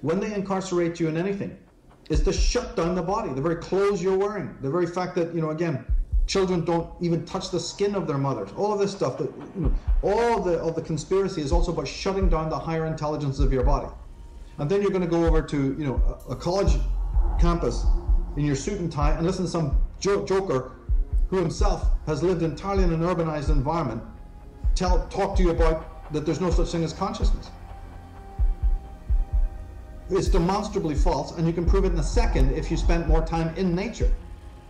when they incarcerate you in anything, is to shut down the body, the very clothes you're wearing, the very fact that, again, children don't even touch the skin of their mothers. All of this stuff, that, all of the conspiracy is also about shutting down the higher intelligence of your body. And then you're going to go over to, a college campus in your suit and tie and listen to some joker who himself has lived entirely in an urbanized environment talk to you about that there's no such thing as consciousness. It's demonstrably false, and you can prove it in a second if you spent more time in nature.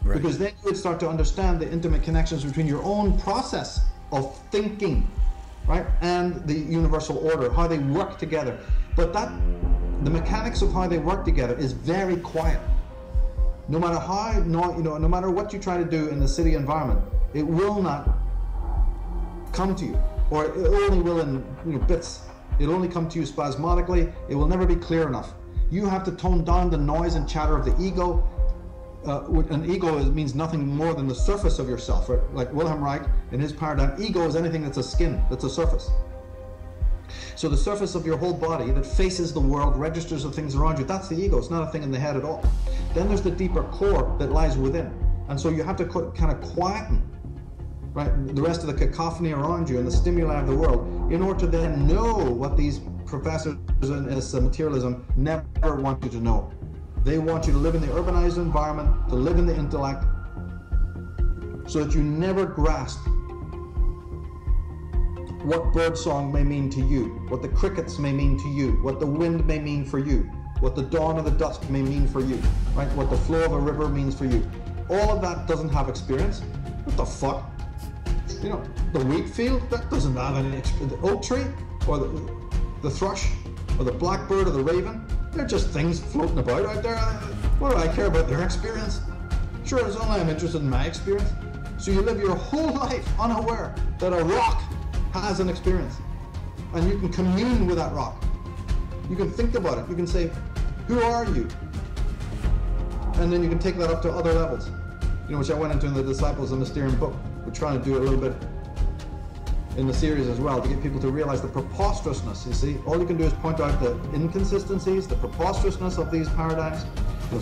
Right. Because then you would start to understand the intimate connections between your own process of thinking, right, and the universal order, how they work together. But the mechanics of how they work together is very quiet. No matter how, no matter what you try to do in the city environment, it will not come to you, or it only will in bits. It'll only come to you spasmodically. It will never be clear enough. You have to tone down the noise and chatter of the ego. An ego means nothing more than the surface of yourself. Right? Like Wilhelm Reich, in his paradigm, ego is anything that's a skin, that's a surface. So the surface of your whole body that faces the world, registers the things around you, that's the ego. It's not a thing in the head at all. Then there's the deeper core that lies within. And so you have to kind of quieten, right, the rest of the cacophony around you and the stimuli of the world in order to then know what these professors in materialism never want you to know. They want you to live in the urbanized environment, to live in the intellect, so that you never grasp what birdsong may mean to you, what the crickets may mean to you, what the wind may mean for you, what the dawn of the dusk may mean for you, right? What the flow of a river means for you. All of that doesn't have experience. What the fuck? The wheat field, that doesn't have any experience. The oak tree, or the thrush, or the blackbird, or the raven, they're just things floating about out there. What do I care about their experience? Sure, it's only I'm interested in my experience. So you live your whole life unaware that a rock has an experience, and you can commune with that rock. You can think about it. You can say, who are you? And then you can take that up to other levels, which I went into in the Disciples of Mysterium book. We're trying to do a little bit in the series as well, to get people to realize the preposterousness. You see, all you can do is point out the inconsistencies, the preposterousness of these paradigms,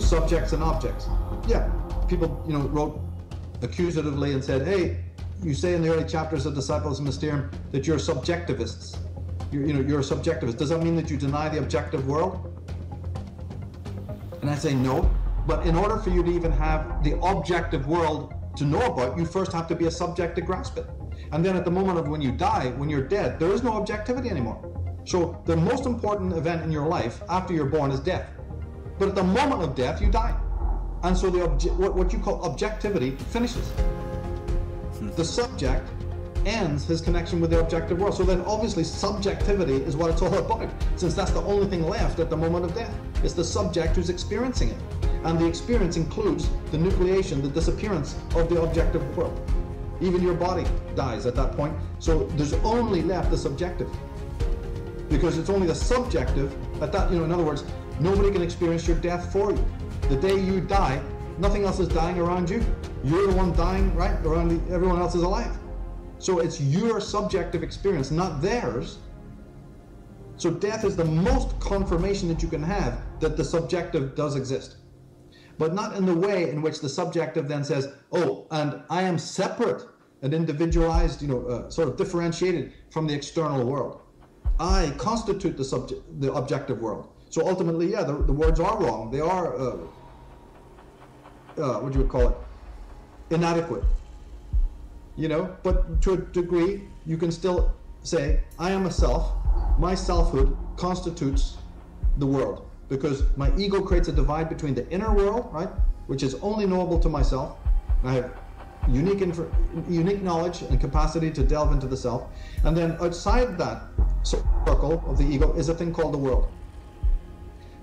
subjects and objects. Yeah, people, wrote accusatively and said, hey, you say in the early chapters of Disciples of Mysterium that you're subjectivists. You're a subjectivist. Does that mean that you deny the objective world? And I say no. But in order for you to even have the objective world to know about, you first have to be a subject to grasp it. And then at the moment of when you die, when you're dead, there is no objectivity anymore. So the most important event in your life after you're born is death. But at the moment of death, you die. And so what you call objectivity finishes. The subject ends his connection with the objective world. So then obviously subjectivity is what it's all about, since that's the only thing left at the moment of death. It's the subject who's experiencing it. And the experience includes the nucleation, the disappearance of the objective world. Even your body dies at that point. So there's only left the subjective. Because it's only the subjective at that, in other words, nobody can experience your death for you. The day you die, nothing else is dying around you. You're the one dying, right? Everyone else is alive. So it's your subjective experience, not theirs. So death is the most confirmation that you can have that the subjective does exist. But not in the way in which the subjective then says, oh, and I am separate and individualized, sort of differentiated from the external world. I constitute the objective world. So ultimately, yeah, the words are wrong. They are, what you would call it, inadequate. But to a degree, you can still say, I am a self. My selfhood constitutes the world. Because my ego creates a divide between the inner world, right, which is only knowable to myself. I have unique knowledge and capacity to delve into the self. And then outside that circle of the ego is a thing called the world.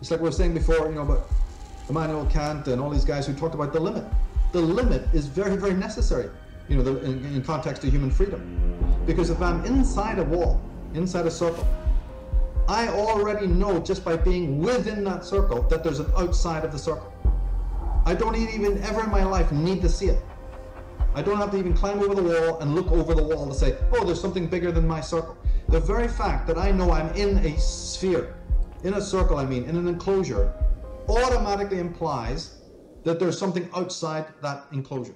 It's like we were saying before, about Immanuel Kant and all these guys who talked about the limit. The limit is very, very necessary, in context to human freedom. Because if I'm inside a wall, inside a circle, I already know just by being within that circle that there's an outside of the circle. I don't even ever in my life need to see it. I don't have to even climb over the wall and look over the wall to say, oh, there's something bigger than my circle. The very fact that I know I'm in a sphere in a circle, I mean, in an enclosure, automatically implies that there's something outside that enclosure.